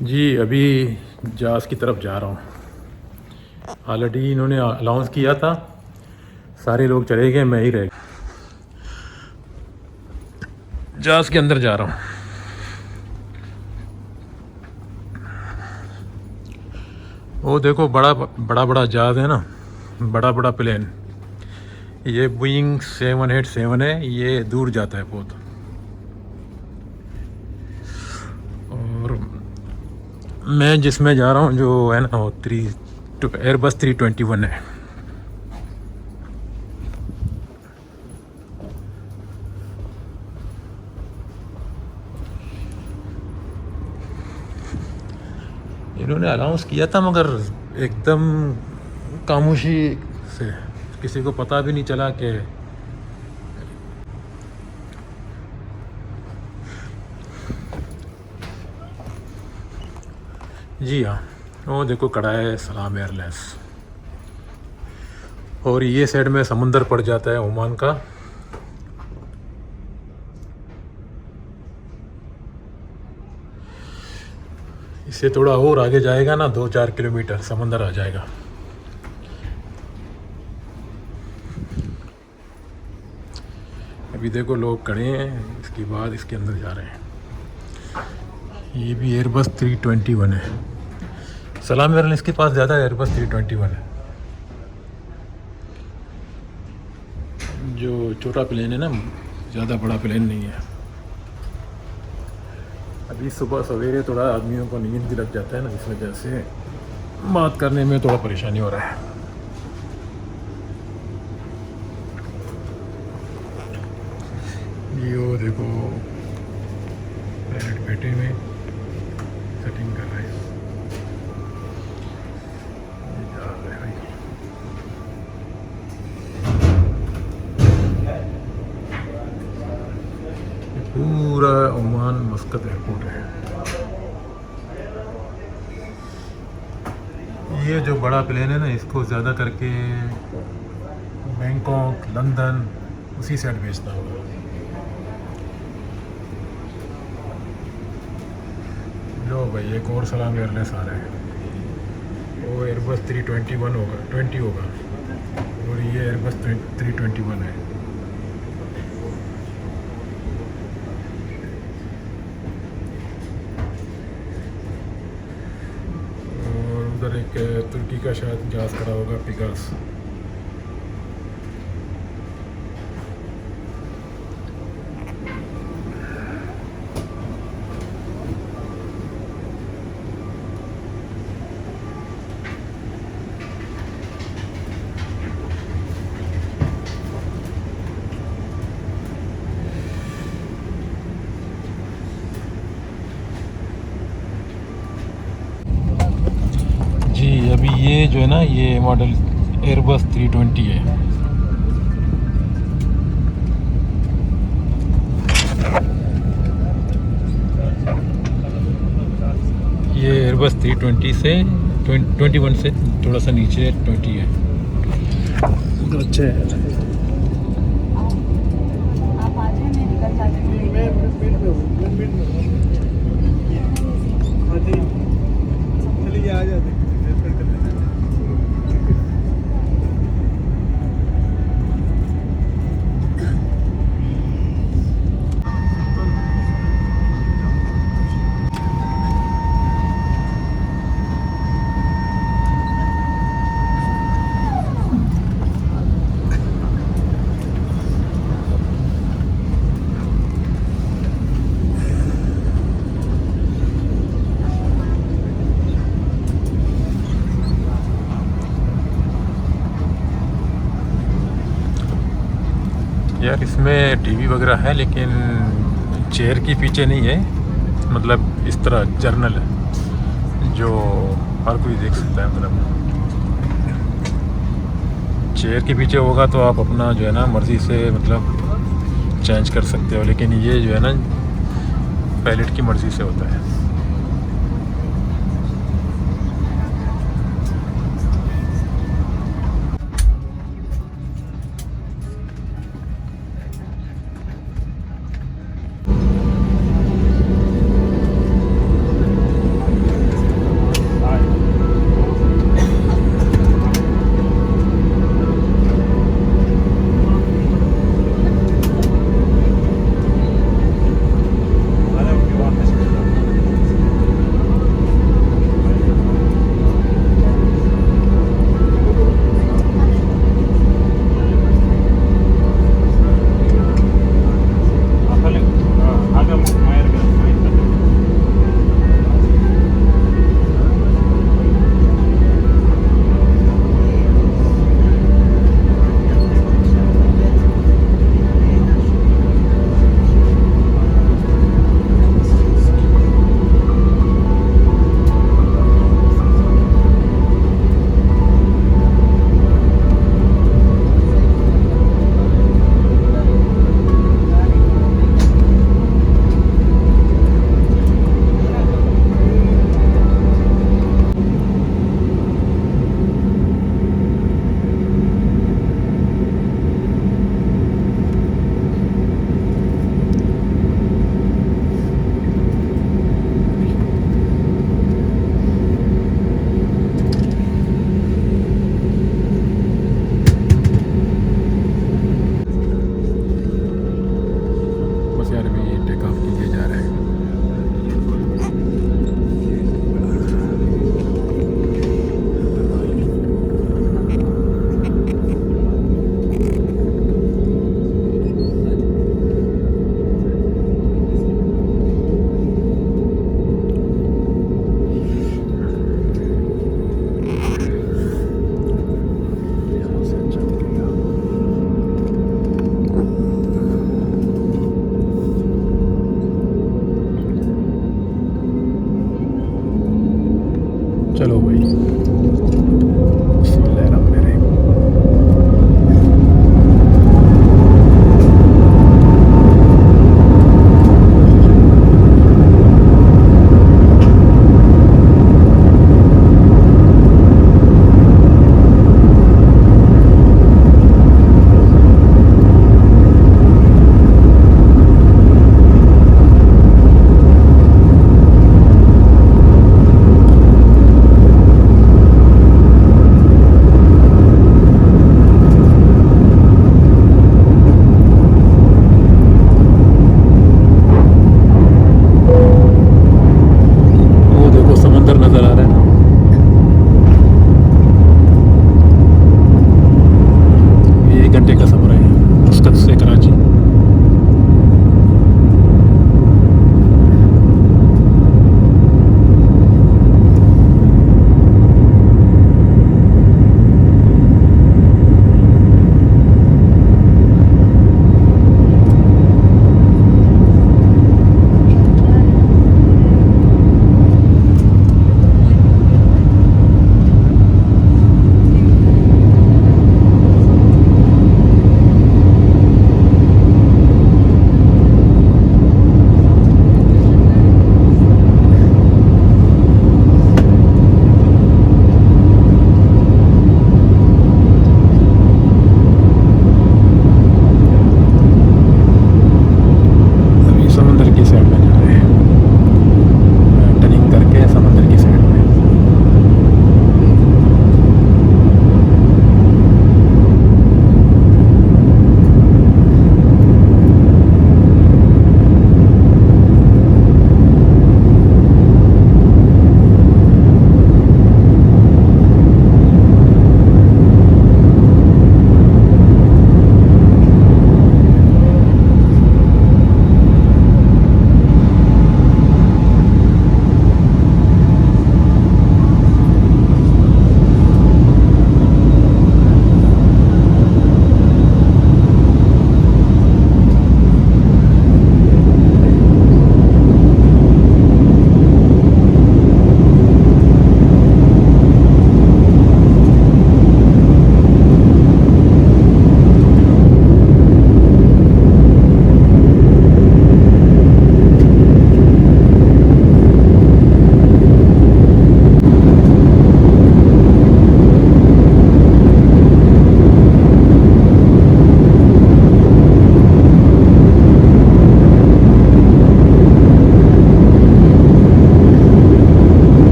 जी अभी जहाज़ की तरफ जा रहा हूँ। ऑलरेडी इन्होंने अनाउंस किया था, सारे लोग चले गए, मैं ही रह गया। जहाज़ के अंदर जा रहा हूँ। वो देखो बड़ा बड़ा बड़ा जहाज़ है ना, बड़ा बड़ा प्लेन। ये बोइंग 787 है, ये दूर जाता है बहुत। और मैं जिसमें जा रहा हूँ जो है ना वो एयरबस 321 है। इन्होंने अनाउंस किया था मगर एकदम खामोशी से, किसी को पता भी नहीं चला कि जी हाँ, वो देखो खड़ा है सलाम एयरलाइंस। और ये साइड में समुंदर पड़ जाता है ओमान का। इससे थोड़ा और आगे जाएगा ना, 2-4 किलोमीटर समुंदर आ जाएगा। अभी देखो लोग खड़े हैं, इसके बाद इसके अंदर जा रहे हैं। ये भी एयरबस 321 है। सलाम एयरलाइंस के पास ज़्यादा एयरबस 321 है। जो छोटा प्लेन है ना, ज़्यादा बड़ा प्लेन नहीं है। अभी सुबह सवेरे थोड़ा आदमियों को नींद भी लग जाता है ना, इस वजह से बात करने में थोड़ा परेशानी हो रहा है। ये देखो पायलट बैठे हुए सेटिंग कर रहे हैं। ये जा रहे हैं भाई। ये पूरा ओमान मस्कत एयरपोर्ट है। ये जो बड़ा प्लेन है ना, इसको ज़्यादा करके बैंकॉक, लंदन उसी साइड भेजना होगा। लो भाई एक और सलाम एयरलाइंस आ रहा है। वो एयरबस 321 होगा, 20 होगा, और ये एयरबस 321 है। और उधर एक तुर्की का शायद जहाज़ खड़ा होगा, पिगास। जी अभी ये जो है ना, ये मॉडल एयरबस 320 है। ये एयरबस 320 से 21 से थोड़ा सा नीचे 20 है। तो अच्छा है। आप आ जाए, मैं निकल जाती हूँ। मैं मिनट में हूँ, 1 मिनट में हूँ। चलिए आ जाते हैं। यार इसमें टीवी वगैरह है, लेकिन चेयर के पीछे नहीं है। मतलब इस तरह जर्नल है जो हर कोई देख सकता है। मतलब चेयर के पीछे होगा तो आप अपना जो है ना मर्ज़ी से मतलब चेंज कर सकते हो, लेकिन ये जो है ना पायलट की मर्ज़ी से होता है। चलो भाई